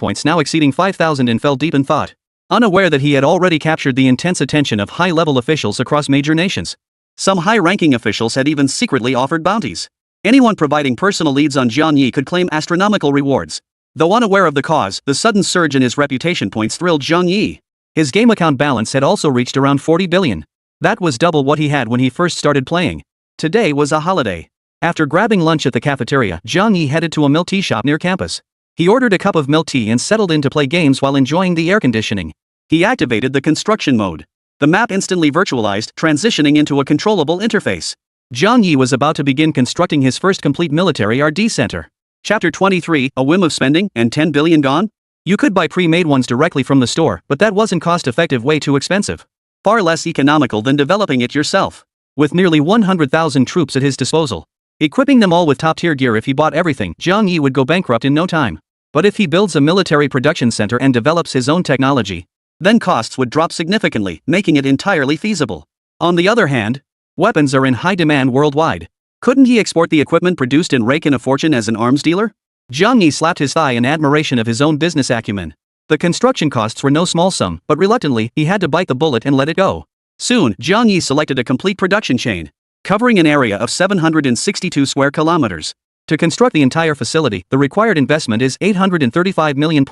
points now exceeding 5,000 and fell deep in thought, unaware that he had already captured the intense attention of high-level officials across major nations. Some high-ranking officials had even secretly offered bounties. Anyone providing personal leads on Jiang Yi could claim astronomical rewards. Though unaware of the cause, the sudden surge in his reputation points thrilled Jiang Yi. His game account balance had also reached around 40 billion. That was double what he had when he first started playing. Today was a holiday. After grabbing lunch at the cafeteria, Jiang Yi headed to a milk tea shop near campus. He ordered a cup of milk tea and settled in to play games while enjoying the air conditioning. He activated the construction mode. The map instantly virtualized, transitioning into a controllable interface. Jiang Yi was about to begin constructing his first complete military R&D center. Chapter 23, a whim of spending, and 10 billion gone? You could buy pre-made ones directly from the store, but that wasn't cost-effective, way too expensive. Far less economical than developing it yourself. With nearly 100,000 troops at his disposal, equipping them all with top-tier gear, if he bought everything, Jiang Yi would go bankrupt in no time. But if he builds a military production center and develops his own technology, then costs would drop significantly, making it entirely feasible. On the other hand, weapons are in high demand worldwide. Couldn't he export the equipment produced and rake in a fortune as an arms dealer? Jiang Yi slapped his thigh in admiration of his own business acumen. The construction costs were no small sum, but reluctantly, he had to bite the bullet and let it go. Soon, Jiang Yi selected a complete production chain, covering an area of 762 square kilometers. To construct the entire facility, the required investment is 835 million.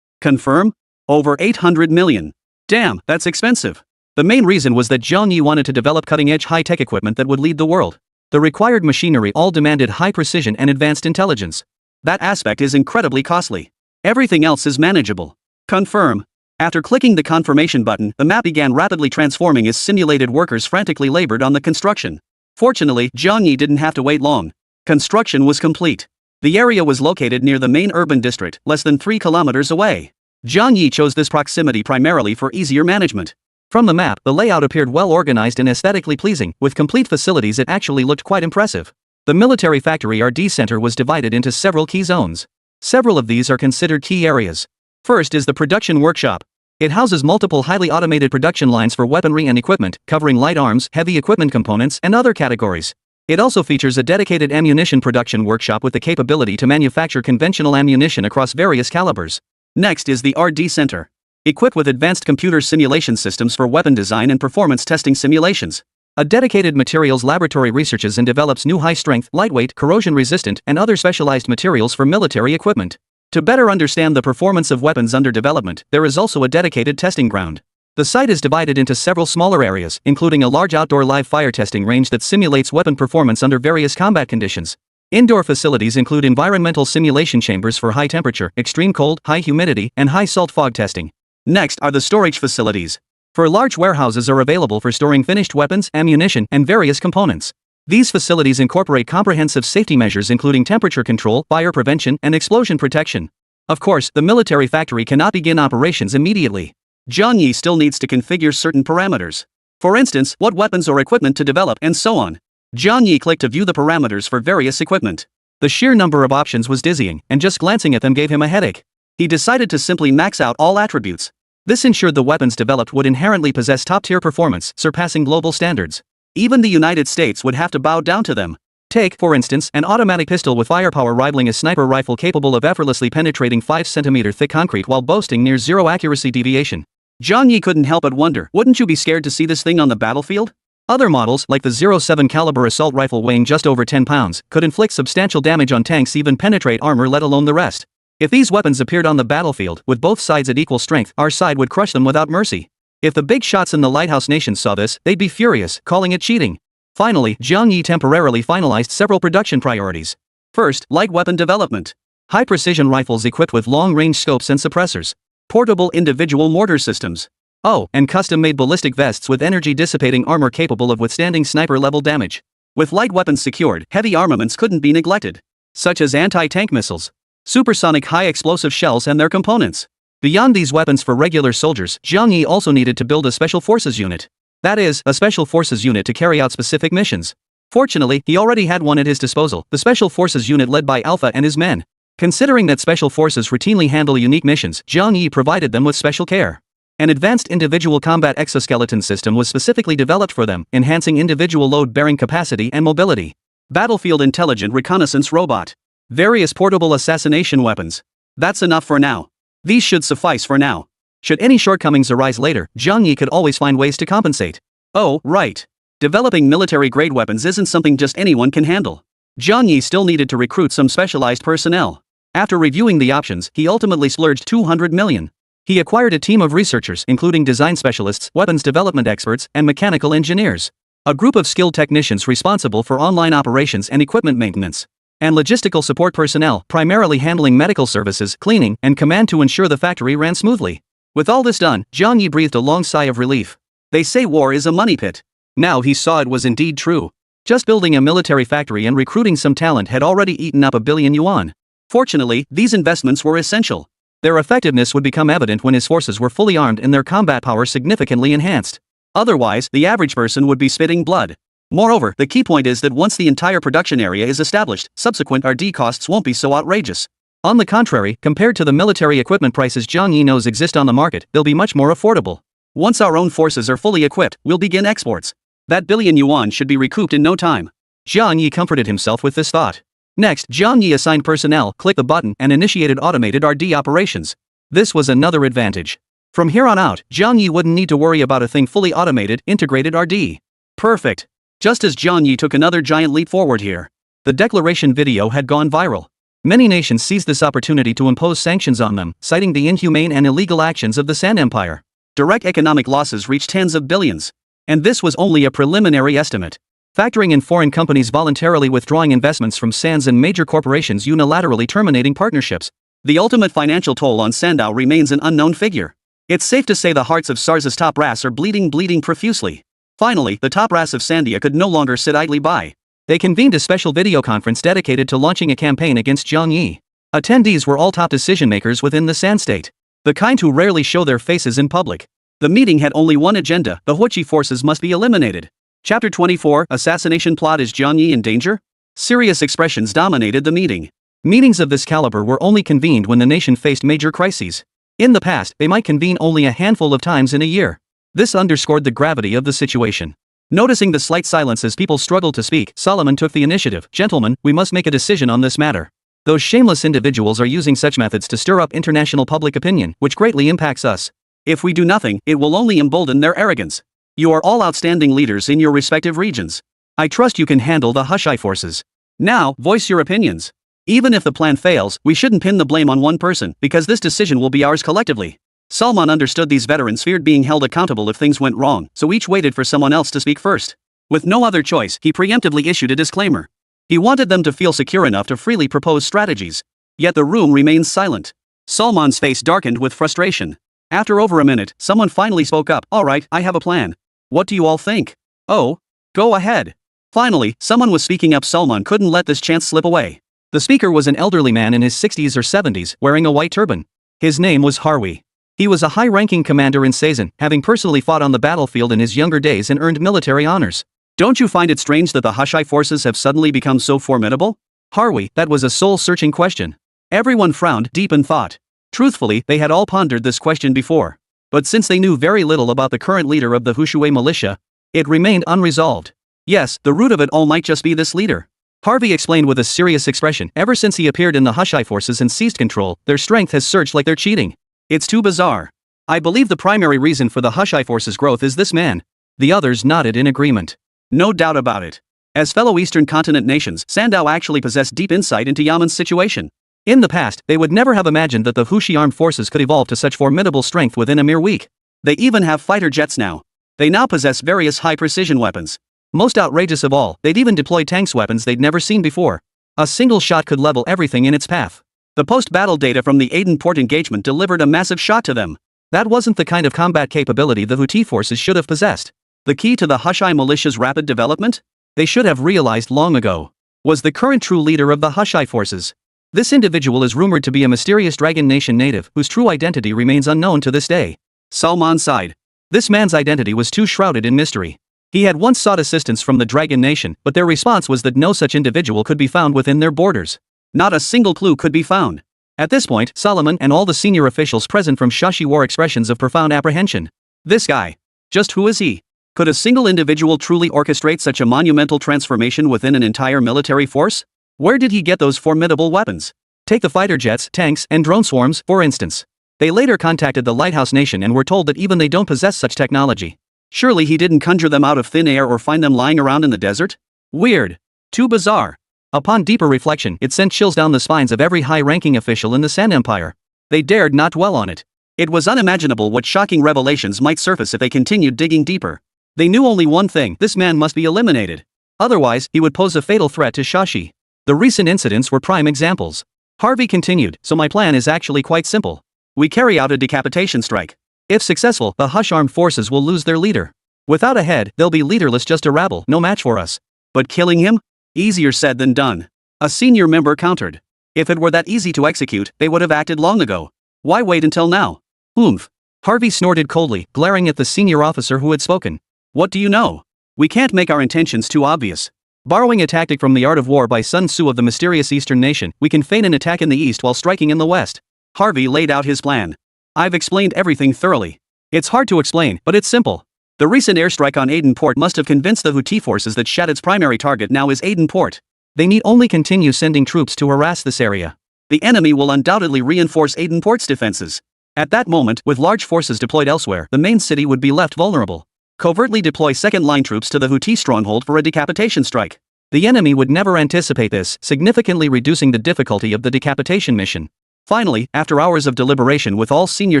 Confirm? Over 800 million. Damn, that's expensive. The main reason was that Jiang Yi wanted to develop cutting-edge high-tech equipment that would lead the world. The required machinery all demanded high precision and advanced intelligence. That aspect is incredibly costly. Everything else is manageable. Confirm. After clicking the confirmation button, the map began rapidly transforming as simulated workers frantically labored on the construction. Fortunately, Jiang Yi didn't have to wait long. Construction was complete. The area was located near the main urban district, less than 3 kilometers away. Jiang Yi chose this proximity primarily for easier management. From the map, the layout appeared well organized and aesthetically pleasing. With complete facilities, it actually looked quite impressive. The military factory R&D center was divided into several key zones. Several of these are considered key areas. First is the production workshop. It houses multiple highly automated production lines for weaponry and equipment, covering light arms, heavy equipment components, and other categories. It also features a dedicated ammunition production workshop with the capability to manufacture conventional ammunition across various calibers. Next is the R&D center. Equipped with advanced computer simulation systems for weapon design and performance testing simulations. A dedicated materials laboratory researches and develops new high-strength, lightweight, corrosion-resistant, and other specialized materials for military equipment. To better understand the performance of weapons under development, there is also a dedicated testing ground. The site is divided into several smaller areas, including a large outdoor live fire testing range that simulates weapon performance under various combat conditions. Indoor facilities include environmental simulation chambers for high temperature, extreme cold, high humidity, and high salt fog testing. Next are the storage facilities. For large warehouses are available for storing finished weapons, ammunition, and various components. These facilities incorporate comprehensive safety measures including temperature control, fire prevention, and explosion protection. Of course, the military factory cannot begin operations immediately. Jiang Yi still needs to configure certain parameters. For instance, what weapons or equipment to develop, and so on. Jiang Yi clicked to view the parameters for various equipment. The sheer number of options was dizzying, and just glancing at them gave him a headache. He decided to simply max out all attributes. This ensured the weapons developed would inherently possess top-tier performance, surpassing global standards. Even the United States would have to bow down to them. Take, for instance, an automatic pistol with firepower rivaling a sniper rifle capable of effortlessly penetrating 5 cm thick concrete while boasting near zero accuracy deviation. Jiang Yi couldn't help but wonder, wouldn't you be scared to see this thing on the battlefield? Other models, like the .07 caliber assault rifle weighing just over 10 pounds, could inflict substantial damage on tanks, even penetrate armor, let alone the rest. If these weapons appeared on the battlefield, with both sides at equal strength, our side would crush them without mercy. If the big shots in the lighthouse nations saw this, they'd be furious, calling it cheating. Finally, Jiang Yi temporarily finalized several production priorities. First, light weapon development. High-precision rifles equipped with long-range scopes and suppressors. Portable individual mortar systems. Oh, and custom-made ballistic vests with energy-dissipating armor capable of withstanding sniper-level damage. With light weapons secured, heavy armaments couldn't be neglected, such as anti-tank missiles, supersonic high-explosive shells, and their components. Beyond these weapons for regular soldiers, Jiang Yi also needed to build a special forces unit. That is, a special forces unit to carry out specific missions. Fortunately, he already had one at his disposal, the special forces unit led by Alpha and his men. Considering that special forces routinely handle unique missions, Jiang Yi provided them with special care. An advanced individual combat exoskeleton system was specifically developed for them, enhancing individual load-bearing capacity and mobility. Battlefield intelligent reconnaissance robot. Various portable assassination weapons. That's enough for now. These should suffice for now. Should any shortcomings arise later, Jiang Yi could always find ways to compensate. Oh, right. Developing military-grade weapons isn't something just anyone can handle. Jiang Yi still needed to recruit some specialized personnel. After reviewing the options, he ultimately splurged 200 million. He acquired a team of researchers including design specialists, weapons development experts, and mechanical engineers. A group of skilled technicians responsible for online operations and equipment maintenance. And logistical support personnel primarily handling medical services, cleaning, and command to ensure the factory ran smoothly. With all this done, Jiang Yi breathed a long sigh of relief. They say war is a money pit. Now he saw it was indeed true. Just building a military factory and recruiting some talent had already eaten up 1 billion yuan. Fortunately, these investments were essential. Their effectiveness would become evident when his forces were fully armed and their combat power significantly enhanced. Otherwise, the average person would be spitting blood. Moreover, the key point is that once the entire production area is established, subsequent R&D costs won't be so outrageous. On the contrary, compared to the military equipment prices Jiang Yi knows exist on the market, they'll be much more affordable. Once our own forces are fully equipped, we'll begin exports. That billion yuan should be recouped in no time. Jiang Yi comforted himself with this thought. Next, Jiang Yi assigned personnel, clicked the button, and initiated automated R&D operations. This was another advantage. From here on out, Jiang Yi wouldn't need to worry about a thing fully automated, integrated R&D. Perfect. Just as Jiang Yi took another giant leap forward here. The declaration video had gone viral. Many nations seized this opportunity to impose sanctions on them, citing the inhumane and illegal actions of the Sand Empire. Direct economic losses reached tens of billions. And this was only a preliminary estimate. Factoring in foreign companies voluntarily withdrawing investments from Sands and major corporations unilaterally terminating partnerships, the ultimate financial toll on Sandow remains an unknown figure. It's safe to say the hearts of SARS's top brass are bleeding profusely. Finally, the top brass of Sandia could no longer sit idly by. They convened a special video conference dedicated to launching a campaign against Jiang Yi. Attendees were all top decision-makers within the Sand State. The kind who rarely show their faces in public. The meeting had only one agenda: the Huichi forces must be eliminated. Chapter 24, Assassination Plot. Is Jiang Yi in danger? Serious expressions dominated the meeting. Meetings of this caliber were only convened when the nation faced major crises. In the past, they might convene only a handful of times in a year. This underscored the gravity of the situation. Noticing the slight silence as people struggled to speak, Solomon took the initiative. Gentlemen, we must make a decision on this matter. Those shameless individuals are using such methods to stir up international public opinion, which greatly impacts us. If we do nothing, it will only embolden their arrogance. You are all outstanding leaders in your respective regions. I trust you can handle the Hushai forces. Now, voice your opinions. Even if the plan fails, we shouldn't pin the blame on one person, because this decision will be ours collectively. Salman understood these veterans feared being held accountable if things went wrong, so each waited for someone else to speak first. With no other choice, he preemptively issued a disclaimer. He wanted them to feel secure enough to freely propose strategies. Yet the room remained silent. Salman's face darkened with frustration. After over a minute, someone finally spoke up. All right, I have a plan. What do you all think? Oh, go ahead. Finally, someone was speaking up. Salman couldn't let this chance slip away. The speaker was an elderly man in his 60s or 70s, wearing a white turban. His name was Harwi. He was a high-ranking commander in Signins, having personally fought on the battlefield in his younger days and earned military honors. Don't you find it strange that the Hushai forces have suddenly become so formidable? Harwi, that was a soul-searching question. Everyone frowned deep in thought. Truthfully, they had all pondered this question before. But since they knew very little about the current leader of the Hushui militia, it remained unresolved. Yes, the root of it all might just be this leader. Harvey explained with a serious expression. Ever since he appeared in the Hushai forces and seized control, their strength has surged like they're cheating. It's too bizarre. I believe the primary reason for the Hushai forces' growth is this man. The others nodded in agreement. No doubt about it. As fellow Eastern Continent nations, Sandow actually possessed deep insight into Yaman's situation. In the past, they would never have imagined that the Hushi armed forces could evolve to such formidable strength within a mere week. They even have fighter jets now. They now possess various high-precision weapons. Most outrageous of all, they'd even deployed tanks, weapons they'd never seen before. A single shot could level everything in its path. The post-battle data from the Aden port engagement delivered a massive shot to them. That wasn't the kind of combat capability the Houthi forces should have possessed. The key to the Hushai militia's rapid development? They should have realized long ago. Was the current true leader of the Hushai forces. This individual is rumored to be a mysterious Dragon Nation native whose true identity remains unknown to this day. Salman sighed. This man's identity was too shrouded in mystery. He had once sought assistance from the Dragon Nation, but their response was that no such individual could be found within their borders. Not a single clue could be found. At this point, Solomon and all the senior officials present from Shashi wore expressions of profound apprehension. This guy. Just who is he? Could a single individual truly orchestrate such a monumental transformation within an entire military force? Where did he get those formidable weapons? Take the fighter jets, tanks, and drone swarms, for instance. They later contacted the Lighthouse Nation and were told that even they don't possess such technology. Surely he didn't conjure them out of thin air or find them lying around in the desert? Weird. Too bizarre. Upon deeper reflection, it sent chills down the spines of every high-ranking official in the Sand Empire. They dared not dwell on it. It was unimaginable what shocking revelations might surface if they continued digging deeper. They knew only one thing: this man must be eliminated. Otherwise, he would pose a fatal threat to Shashi. The recent incidents were prime examples. Harvey continued, so my plan is actually quite simple. We carry out a decapitation strike. If successful, the Hush armed forces will lose their leader. Without a head, they'll be leaderless, just a rabble, no match for us. But killing him? Easier said than done. A senior member countered. If it were that easy to execute, they would have acted long ago. Why wait until now? Oomph. Harvey snorted coldly, glaring at the senior officer who had spoken. What do you know? We can't make our intentions too obvious. Borrowing a tactic from the art of war by Sun Tzu of the mysterious Eastern nation, we can feign an attack in the east while striking in the west. Harvey laid out his plan. I've explained everything thoroughly. It's hard to explain, but it's simple. The recent airstrike on Aden Port must have convinced the Houthi forces that Shaddad's primary target now is Aden Port. They need only continue sending troops to harass this area. The enemy will undoubtedly reinforce Aden Port's defenses. At that moment, with large forces deployed elsewhere, the main city would be left vulnerable. Covertly deploy second-line troops to the Houthi stronghold for a decapitation strike. The enemy would never anticipate this, significantly reducing the difficulty of the decapitation mission. Finally, after hours of deliberation with all senior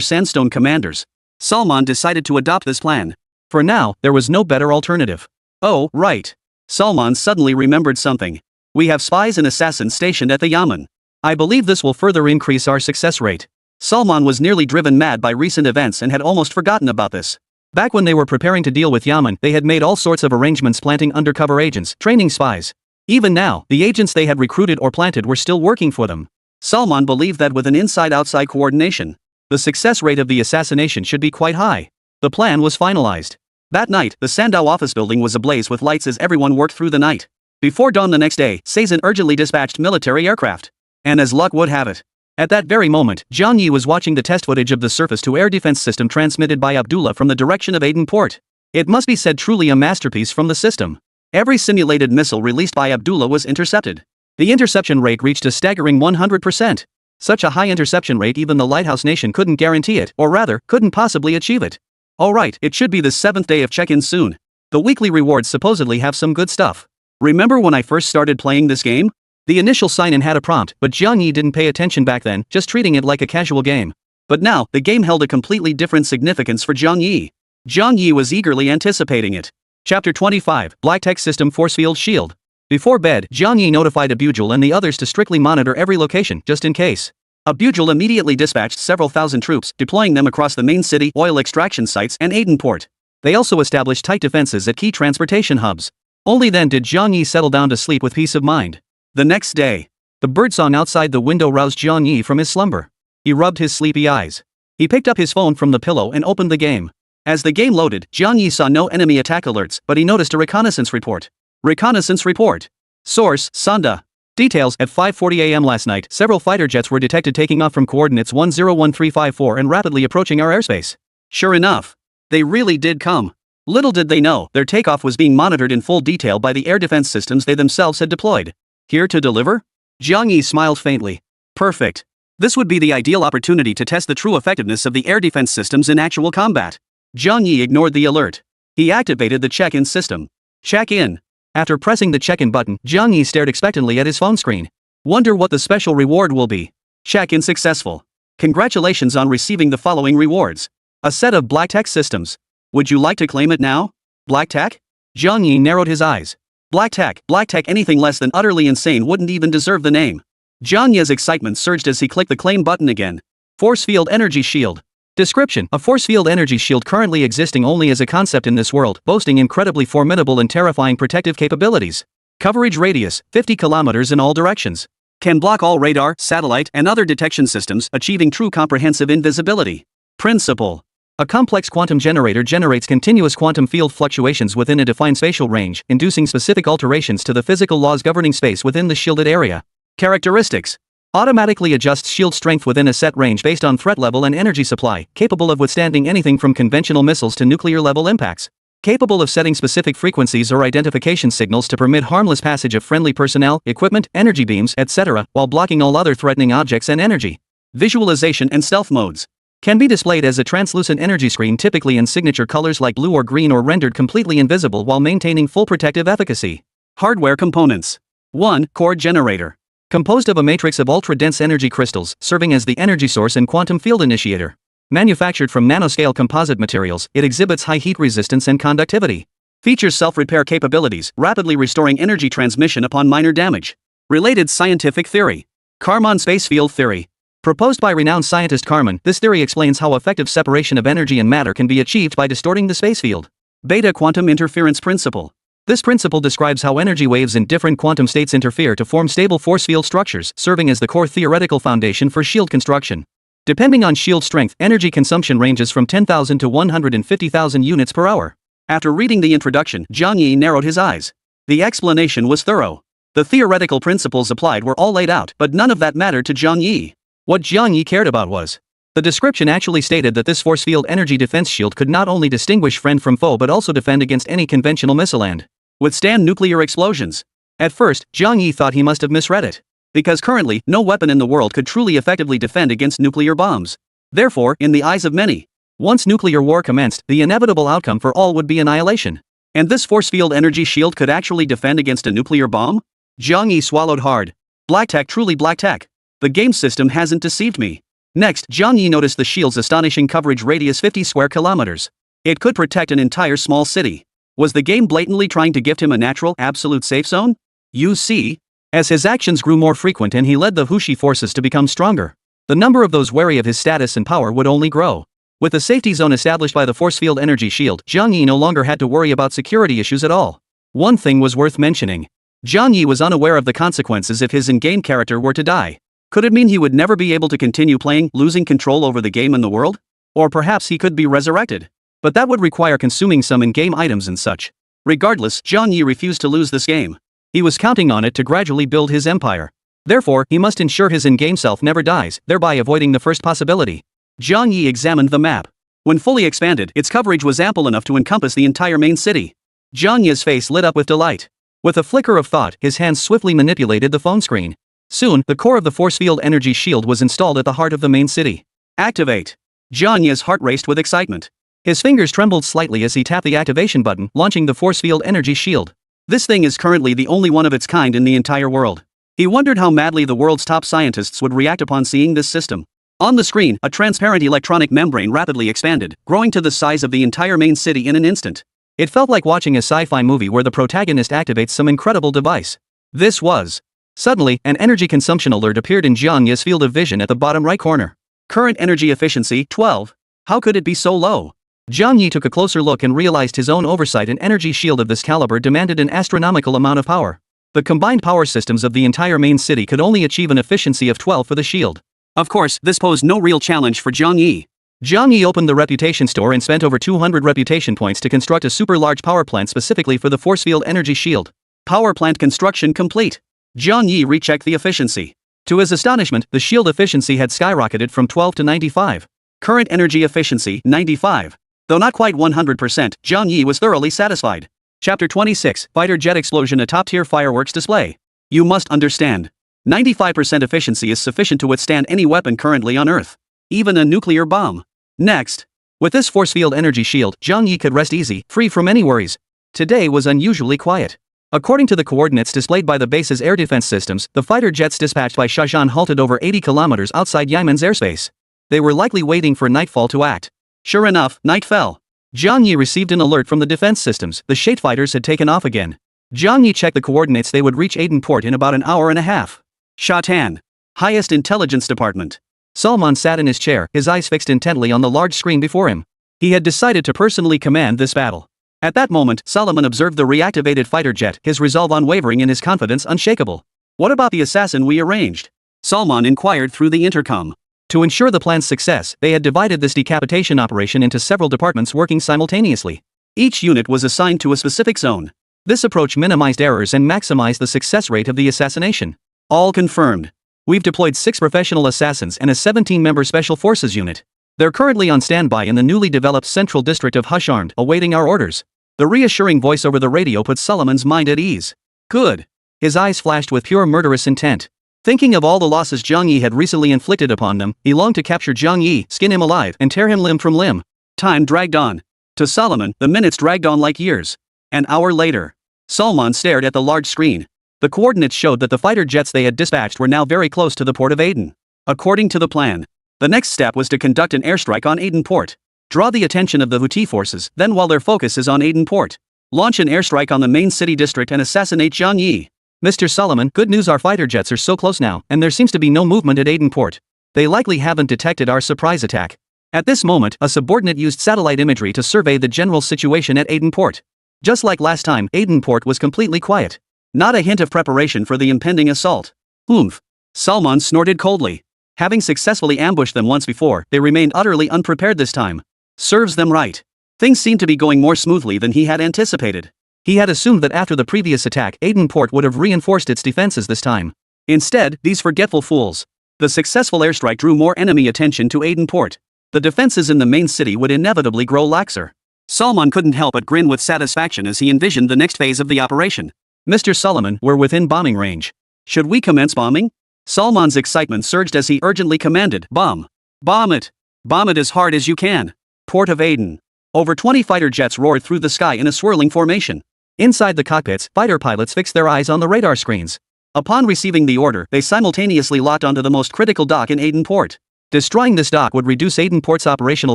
Sandstone commanders, Salman decided to adopt this plan. For now, there was no better alternative. Oh, right. Salman suddenly remembered something. We have spies and assassins stationed at the Yaman. I believe this will further increase our success rate. Salman was nearly driven mad by recent events and had almost forgotten about this. Back when they were preparing to deal with Yaman, they had made all sorts of arrangements, planting undercover agents, training spies. Even now, the agents they had recruited or planted were still working for them. Salman believed that with an inside-outside coordination, the success rate of the assassination should be quite high. The plan was finalized. That night, the Sandow office building was ablaze with lights as everyone worked through the night. Before dawn the next day, Sazin urgently dispatched military aircraft. And as luck would have it, at that very moment, Jiang Yi was watching the test footage of the surface-to-air defense system transmitted by Abdullah from the direction of Aden Port. It must be said truly a masterpiece from the system. Every simulated missile released by Abdullah was intercepted. The interception rate reached a staggering 100%. Such a high interception rate even the Lighthouse Nation couldn't guarantee it, or rather, couldn't possibly achieve it. Alright, it should be the 7th day of check-in soon. The weekly rewards supposedly have some good stuff. Remember when I first started playing this game? The initial sign-in had a prompt, but Jiang Yi didn't pay attention back then, just treating it like a casual game. But now, the game held a completely different significance for Jiang Yi. Jiang Yi was eagerly anticipating it. Chapter 25, Black Tech System Force Field Shield. Before bed, Jiang Yi notified Abujal and the others to strictly monitor every location, just in case. Abujal immediately dispatched several thousand troops, deploying them across the main city, oil extraction sites, and Aden Port. They also established tight defenses at key transportation hubs. Only then did Jiang Yi settle down to sleep with peace of mind. The next day, the birdsong outside the window roused Jiang Yi from his slumber. He rubbed his sleepy eyes. He picked up his phone from the pillow and opened the game. As the game loaded, Jiang Yi saw no enemy attack alerts, but he noticed a reconnaissance report. Reconnaissance report. Source, Sonda. Details: at 5:40 a.m. last night, several fighter jets were detected taking off from coordinates 101354 and rapidly approaching our airspace. Sure enough, they really did come. Little did they know, their takeoff was being monitored in full detail by the air defense systems they themselves had deployed. Here to deliver? Jiang Yi smiled faintly. Perfect. This would be the ideal opportunity to test the true effectiveness of the air defense systems in actual combat. Jiang Yi ignored the alert. He activated the check-in system. Check in. After pressing the check-in button, Jiang Yi stared expectantly at his phone screen. Wonder what the special reward will be. Check-in successful. Congratulations on receiving the following rewards. A set of Black Tech systems. Would you like to claim it now? Black Tech? Jiang Yi narrowed his eyes. Black Tech, anything less than utterly insane wouldn't even deserve the name. Jiang Yi's excitement surged as he clicked the claim button again. Force Field Energy Shield. Description: a force field energy shield currently existing only as a concept in this world, boasting incredibly formidable and terrifying protective capabilities. Coverage radius, 50 kilometers in all directions. Can block all radar, satellite, and other detection systems, achieving true comprehensive invisibility. Principle: a complex quantum generator generates continuous quantum field fluctuations within a defined spatial range, inducing specific alterations to the physical laws governing space within the shielded area. Characteristics: automatically adjusts shield strength within a set range based on threat level and energy supply, capable of withstanding anything from conventional missiles to nuclear-level impacts. capable of setting specific frequencies or identification signals to permit harmless passage of friendly personnel, equipment, energy beams, etc., while blocking all other threatening objects and energy. Visualization and stealth modes can be displayed as a translucent energy screen, typically in signature colors like blue or green, or rendered completely invisible while maintaining full protective efficacy. Hardware components. 1. Core generator. Composed of a matrix of ultra-dense energy crystals, serving as the energy source and quantum field initiator. Manufactured from nanoscale composite materials, it exhibits high heat resistance and conductivity. Features self-repair capabilities, rapidly restoring energy transmission upon minor damage. Related scientific theory. Kármán space field theory. Proposed by renowned scientist Kármán, this theory explains how effective separation of energy and matter can be achieved by distorting the space field. Beta quantum interference principle. This principle describes how energy waves in different quantum states interfere to form stable force field structures, serving as the core theoretical foundation for shield construction. Depending on shield strength, energy consumption ranges from 10,000 to 150,000 units per hour. After reading the introduction, Zhang Yi narrowed his eyes. The explanation was thorough. The theoretical principles applied were all laid out, but none of that mattered to Zhang Yi. What Zhang Yi cared about was the description actually stated that this force field energy defense shield could not only distinguish friend from foe but also defend against any conventional missile and withstand nuclear explosions. At first, Zhang Yi thought he must have misread it, because currently, no weapon in the world could truly effectively defend against nuclear bombs. Therefore, in the eyes of many, once nuclear war commenced, the inevitable outcome for all would be annihilation. And this force field energy shield could actually defend against a nuclear bomb? Zhang Yi swallowed hard. Black tech, truly black tech. The game system hasn't deceived me. Next, Zhang Yi noticed the shield's astonishing coverage radius 50 square kilometers. It could protect an entire small city. Was the game blatantly trying to gift him a natural, absolute safe zone? You see, as his actions grew more frequent and he led the Hushi forces to become stronger, the number of those wary of his status and power would only grow. With the safety zone established by the force field energy shield, Zhang Yi no longer had to worry about security issues at all. One thing was worth mentioning. Zhang Yi was unaware of the consequences if his in-game character were to die. Could it mean he would never be able to continue playing, losing control over the game and the world? Or perhaps he could be resurrected. But that would require consuming some in-game items and such. Regardless, Zhang Yi refused to lose this game. He was counting on it to gradually build his empire. Therefore, he must ensure his in-game self never dies, thereby avoiding the first possibility. Zhang Yi examined the map. When fully expanded, its coverage was ample enough to encompass the entire main city. Zhang Yi's face lit up with delight. With a flicker of thought, his hands swiftly manipulated the phone screen. Soon, the core of the force field energy shield was installed at the heart of the main city. Activate. Zhang Yi's heart raced with excitement. His fingers trembled slightly as he tapped the activation button, launching the force field energy shield. This thing is currently the only one of its kind in the entire world. He wondered how madly the world's top scientists would react upon seeing this system. On the screen, a transparent electronic membrane rapidly expanded, growing to the size of the entire main city in an instant. It felt like watching a sci-fi movie where the protagonist activates some incredible device. This was. Suddenly, an energy consumption alert appeared in Zhang Yi's field of vision at the bottom right corner. Current energy efficiency, 12. How could it be so low? Zhang Yi took a closer look and realized his own oversight. An energy shield of this caliber demanded an astronomical amount of power. The combined power systems of the entire main city could only achieve an efficiency of 12 for the shield. Of course, this posed no real challenge for Zhang Yi. Zhang Yi opened the reputation store and spent over 200 reputation points to construct a super large power plant specifically for the force field energy shield. Power plant construction complete. Zhang Yi rechecked the efficiency. To his astonishment, the shield efficiency had skyrocketed from 12 to 95. Current energy efficiency, 95. Though not quite 100%, Zhang Yi was thoroughly satisfied. Chapter 26, Fighter Jet Explosion, a top-tier fireworks display. You must understand. 95% efficiency is sufficient to withstand any weapon currently on Earth. Even a nuclear bomb. Next. With this force field energy shield, Zhang Yi could rest easy, free from any worries. Today was unusually quiet. According to the coordinates displayed by the base's air defense systems, the fighter jets dispatched by Shazhan halted over 80 kilometers outside Yimen's airspace. They were likely waiting for nightfall to act. Sure enough, night fell. Zhang Yi received an alert from the defense systems. The Shade fighters had taken off again. Zhang Yi checked the coordinates. They would reach Aden port in about an hour and a half. Shatan. Highest Intelligence Department. Salman sat in his chair, his eyes fixed intently on the large screen before him. He had decided to personally command this battle. At that moment, Solomon observed the reactivated fighter jet, his resolve unwavering and his confidence unshakable. What about the assassin we arranged? Salman inquired through the intercom. To ensure the plan's success, they had divided this decapitation operation into several departments working simultaneously. Each unit was assigned to a specific zone. This approach minimized errors and maximized the success rate of the assassination. All confirmed. We've deployed 6 professional assassins and a 17-member special forces unit. They're currently on standby in the newly developed central district of Hush Armed, awaiting our orders. The reassuring voice over the radio put Solomon's mind at ease. Good. His eyes flashed with pure murderous intent. Thinking of all the losses Jiang Yi had recently inflicted upon them, he longed to capture Jiang Yi, skin him alive, and tear him limb from limb. Time dragged on. To Solomon, the minutes dragged on like years. An hour later, Solomon stared at the large screen. The coordinates showed that the fighter jets they had dispatched were now very close to the port of Aden. According to the plan, the next step was to conduct an airstrike on Aden port. Draw the attention of the Houthi forces, then while their focus is on Aden port, launch an airstrike on the main city district and assassinate Jiang Yi. Mr. Solomon, good news, our fighter jets are so close now, and there seems to be no movement at Aden port. They likely haven't detected our surprise attack. At this moment, a subordinate used satellite imagery to survey the general situation at Aden port. Just like last time, Aden port was completely quiet. Not a hint of preparation for the impending assault. Oomph. Solomon snorted coldly. Having successfully ambushed them once before, they remained utterly unprepared this time. Serves them right. Things seemed to be going more smoothly than he had anticipated. He had assumed that after the previous attack, Aden port would have reinforced its defenses this time. Instead, these forgetful fools. The successful airstrike drew more enemy attention to Aden port. The defenses in the main city would inevitably grow laxer. Solomon couldn't help but grin with satisfaction as he envisioned the next phase of the operation. Mr. Solomon, we're within bombing range. Should we commence bombing? Solomon's excitement surged as he urgently commanded, bomb. Bomb it. Bomb it as hard as you can. Port of Aden. Over 20 fighter jets roared through the sky in a swirling formation. Inside the cockpits, fighter pilots fixed their eyes on the radar screens. Upon receiving the order, they simultaneously locked onto the most critical dock in Aden port. Destroying this dock would reduce Aden port's operational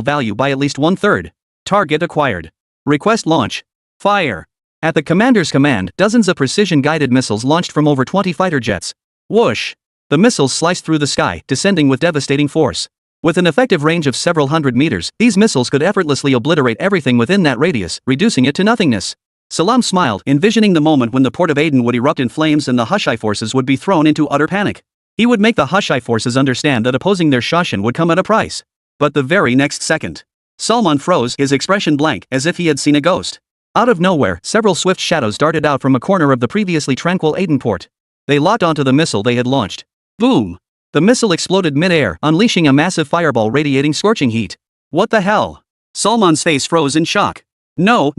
value by at least 1/3. Target acquired. Request launch. Fire. At the commander's command, dozens of precision-guided missiles launched from over 20 fighter jets. Whoosh! The missiles sliced through the sky, descending with devastating force. With an effective range of several hundred meters, these missiles could effortlessly obliterate everything within that radius, reducing it to nothingness. Salam smiled, envisioning the moment when the port of Aden would erupt in flames and the Hushai forces would be thrown into utter panic. He would make the Hushai forces understand that opposing their Shashan would come at a price. But the very next second, Solomon froze, his expression blank, as if he had seen a ghost. Out of nowhere, several swift shadows darted out from a corner of the previously tranquil Aden port. They locked onto the missile they had launched. Boom! The missile exploded mid-air, unleashing a massive fireball radiating scorching heat. What the hell? Solomon's face froze in shock. No.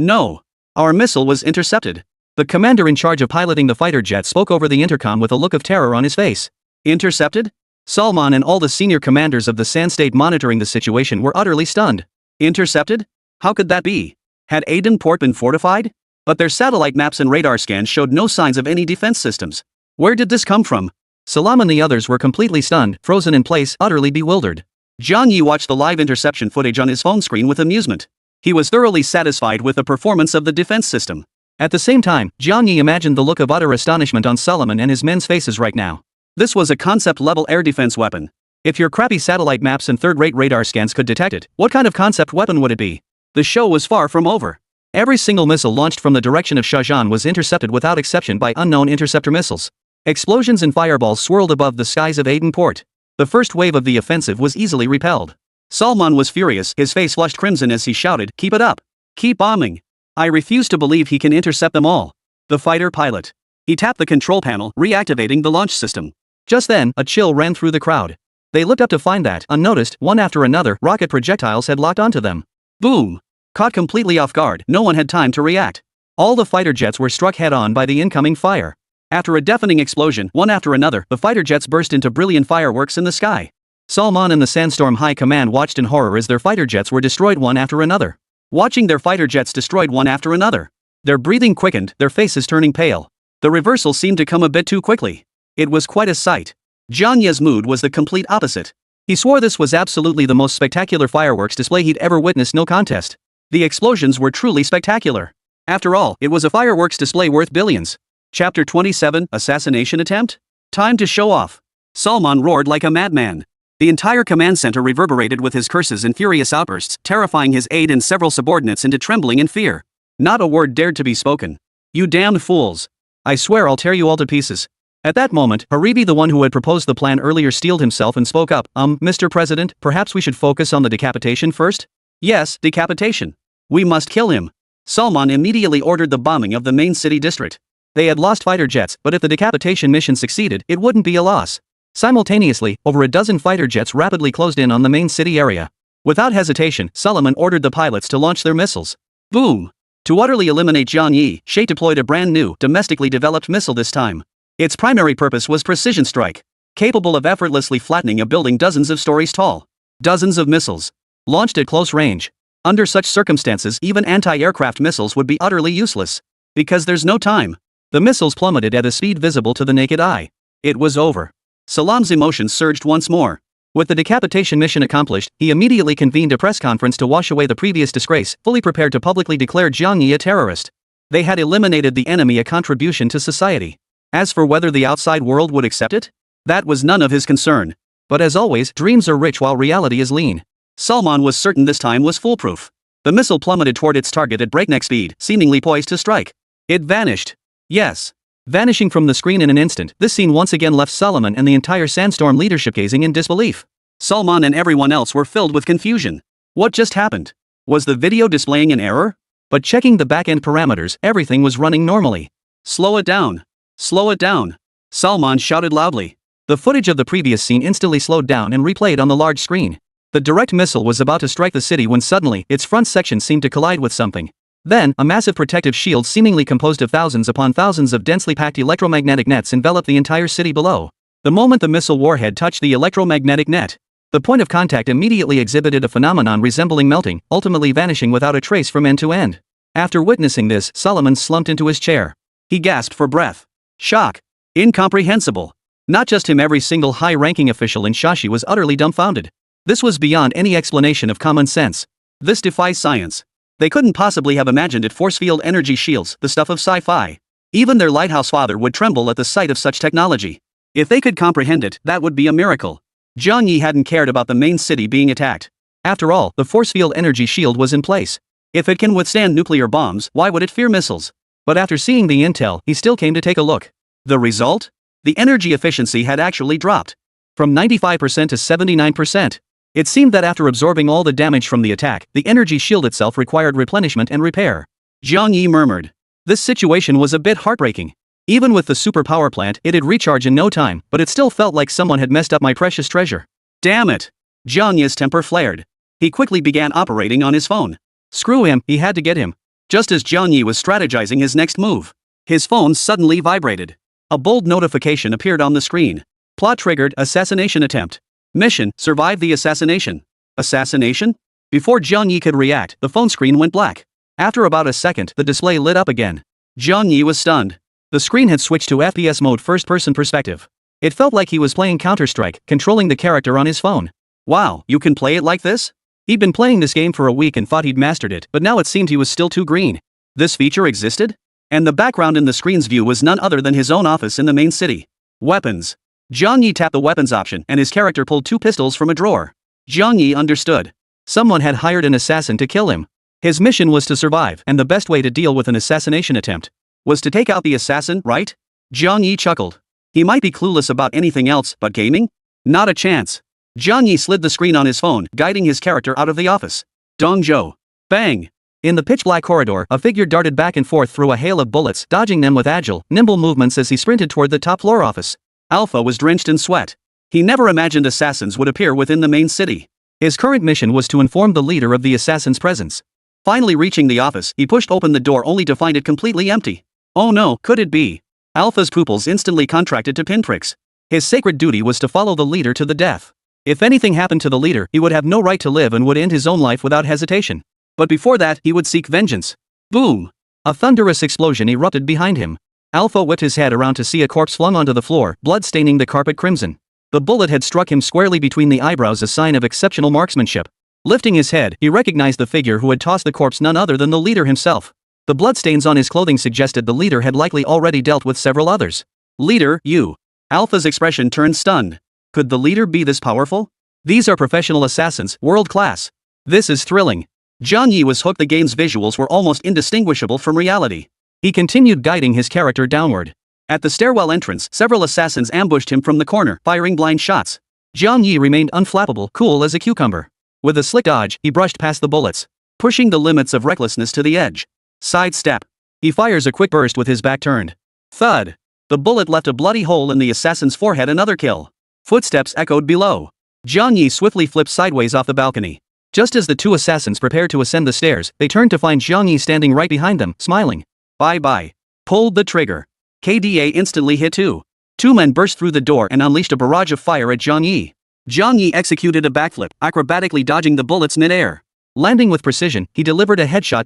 Our missile was intercepted. The commander in charge of piloting the fighter jet spoke over the intercom with a look of terror on his face. Intercepted? Solomon and all the senior commanders of the Sand State monitoring the situation were utterly stunned. Intercepted? How could that be? Had Aden port been fortified? But their satellite maps and radar scans showed no signs of any defense systems. Where did this come from? Salam and the others were completely stunned, frozen in place, utterly bewildered. Jiang Yi watched the live interception footage on his phone screen with amusement. He was thoroughly satisfied with the performance of the defense system. At the same time, Jiang Yi imagined the look of utter astonishment on Solomon and his men's faces right now. This was a concept-level air defense weapon. If your crappy satellite maps and third-rate radar scans could detect it, what kind of concept weapon would it be? The show was far from over. Every single missile launched from the direction of Shahjan was intercepted without exception by unknown interceptor missiles. Explosions and fireballs swirled above the skies of Aden port. The first wave of the offensive was easily repelled. Solomon was furious, his face flushed crimson as he shouted, "Keep it up! Keep bombing! I refuse to believe he can intercept them all." The fighter pilot. He tapped the control panel, reactivating the launch system. Just then, a chill ran through the crowd. They looked up to find that, unnoticed, one after another, rocket projectiles had locked onto them. Boom! Caught completely off guard, no one had time to react. All the fighter jets were struck head-on by the incoming fire. After a deafening explosion, one after another, the fighter jets burst into brilliant fireworks in the sky. Salman and the Sandstorm High Command watched in horror as their fighter jets were destroyed one after another. Watching their fighter jets destroyed one after another. Their breathing quickened, their faces turning pale. The reversal seemed to come a bit too quickly. It was quite a sight. Jiang Ye's mood was the complete opposite. He swore this was absolutely the most spectacular fireworks display he'd ever witnessed, no contest. The explosions were truly spectacular. After all, it was a fireworks display worth billions. Chapter 27, Assassination Attempt? Time to show off. Salman roared like a madman. The entire command center reverberated with his curses and furious outbursts, terrifying his aide and several subordinates into trembling in fear. Not a word dared to be spoken. "You damned fools. I swear I'll tear you all to pieces." At that moment, Haribi, the one who had proposed the plan earlier, steeled himself and spoke up. Mr. President, perhaps we should focus on the decapitation first?" "Yes, decapitation. We must kill him." Salman immediately ordered the bombing of the main city district. They had lost fighter jets, but if the decapitation mission succeeded, it wouldn't be a loss. Simultaneously, over a dozen fighter jets rapidly closed in on the main city area. Without hesitation, Solomon ordered the pilots to launch their missiles. Boom! To utterly eliminate Jiang Yi, Shay deployed a brand new, domestically developed missile this time. Its primary purpose was precision strike, capable of effortlessly flattening a building dozens of stories tall. Dozens of missiles, launched at close range. Under such circumstances, even anti-aircraft missiles would be utterly useless. Because there's no time. The missiles plummeted at a speed visible to the naked eye. It was over. Salam's emotions surged once more. With the decapitation mission accomplished, he immediately convened a press conference to wash away the previous disgrace, fully prepared to publicly declare Jiang Yi a terrorist. They had eliminated the enemy, a contribution to society. As for whether the outside world would accept it, that was none of his concern. But as always, dreams are rich while reality is lean. Salman was certain this time was foolproof. The missile plummeted toward its target at breakneck speed, seemingly poised to strike. It vanished. Yes. Vanishing from the screen in an instant, this scene once again left Solomon and the entire Sandstorm leadership gazing in disbelief. Salman and everyone else were filled with confusion. What just happened? Was the video displaying an error? But checking the back-end parameters, everything was running normally. Slow it down. Slow it down. Salman shouted loudly. The footage of the previous scene instantly slowed down and replayed on the large screen. The direct missile was about to strike the city when suddenly, its front section seemed to collide with something. Then, a massive protective shield seemingly composed of thousands upon thousands of densely packed electromagnetic nets enveloped the entire city below. The moment the missile warhead touched the electromagnetic net, the point of contact immediately exhibited a phenomenon resembling melting, ultimately vanishing without a trace from end to end. After witnessing this, Solomon slumped into his chair. He gasped for breath. Shock. Incomprehensible. Not just him, every single high-ranking official in Shashi was utterly dumbfounded. This was beyond any explanation of common sense. This defies science. They couldn't possibly have imagined it. Force field energy shields, the stuff of sci-fi. Even their lighthouse father would tremble at the sight of such technology. If they could comprehend it, that would be a miracle. Jiang Yi hadn't cared about the main city being attacked. After all, the force field energy shield was in place. If it can withstand nuclear bombs, why would it fear missiles? But after seeing the intel, he still came to take a look. The result? The energy efficiency had actually dropped. From 95% to 79%. It seemed that after absorbing all the damage from the attack, the energy shield itself required replenishment and repair. Jiang Yi murmured. This situation was a bit heartbreaking. Even with the super power plant, it'd recharge in no time, but it still felt like someone had messed up my precious treasure. Damn it! Jiang Yi's temper flared. He quickly began operating on his phone. Screw him, he had to get him. Just as Jiang Yi was strategizing his next move, his phone suddenly vibrated. A bold notification appeared on the screen. Plot triggered, assassination attempt. Mission, survive the assassination. Assassination? Before Jiang Yi could react, the phone screen went black. After about a second, the display lit up again. Jiang Yi was stunned. The screen had switched to FPS mode, first-person perspective. It felt like he was playing Counter-Strike, controlling the character on his phone. Wow, you can play it like this? He'd been playing this game for a week and thought he'd mastered it, but now it seemed he was still too green. This feature existed? And the background in the screen's view was none other than his own office in the main city. Weapons. Jiang Yi tapped the weapons option and his character pulled two pistols from a drawer. Jiang Yi understood. Someone had hired an assassin to kill him. His mission was to survive, and the best way to deal with an assassination attempt was to take out the assassin, right? Jiang Yi chuckled. He might be clueless about anything else, but gaming? Not a chance. Jiang Yi slid the screen on his phone, guiding his character out of the office. Dongzhou. Bang! In the pitch-black corridor, a figure darted back and forth through a hail of bullets, dodging them with agile, nimble movements as he sprinted toward the top-floor office. Alpha was drenched in sweat. He never imagined assassins would appear within the main city. His current mission was to inform the leader of the assassin's presence. Finally reaching the office, he pushed open the door only to find it completely empty. Oh no, could it be? Alpha's pupils instantly contracted to pinpricks. His sacred duty was to follow the leader to the death. If anything happened to the leader, he would have no right to live and would end his own life without hesitation. But before that, he would seek vengeance. Boom! A thunderous explosion erupted behind him. Alpha whipped his head around to see a corpse flung onto the floor, blood staining the carpet crimson. The bullet had struck him squarely between the eyebrows, a sign of exceptional marksmanship. Lifting his head, he recognized the figure who had tossed the corpse, none other than the leader himself. The bloodstains on his clothing suggested the leader had likely already dealt with several others. Leader, you. Alpha's expression turned stunned. Could the leader be this powerful? These are professional assassins, world class. This is thrilling. Jiang Yi was hooked. The game's visuals were almost indistinguishable from reality. He continued guiding his character downward. At the stairwell entrance, several assassins ambushed him from the corner, firing blind shots. Jiang Yi remained unflappable, cool as a cucumber. With a slick dodge, he brushed past the bullets, pushing the limits of recklessness to the edge. Sidestep. He fires a quick burst with his back turned. Thud. The bullet left a bloody hole in the assassin's forehead. Another kill. Footsteps echoed below. Jiang Yi swiftly flipped sideways off the balcony. Just as the two assassins prepared to ascend the stairs, they turned to find Zhang Yi standing right behind them, smiling. Bye-bye. Pulled the trigger. KDA instantly hit too. Two men burst through the door and unleashed a barrage of fire at Zhang Yi. Zhang Yi executed a backflip, acrobatically dodging the bullets mid-air. Landing with precision, he delivered a headshot to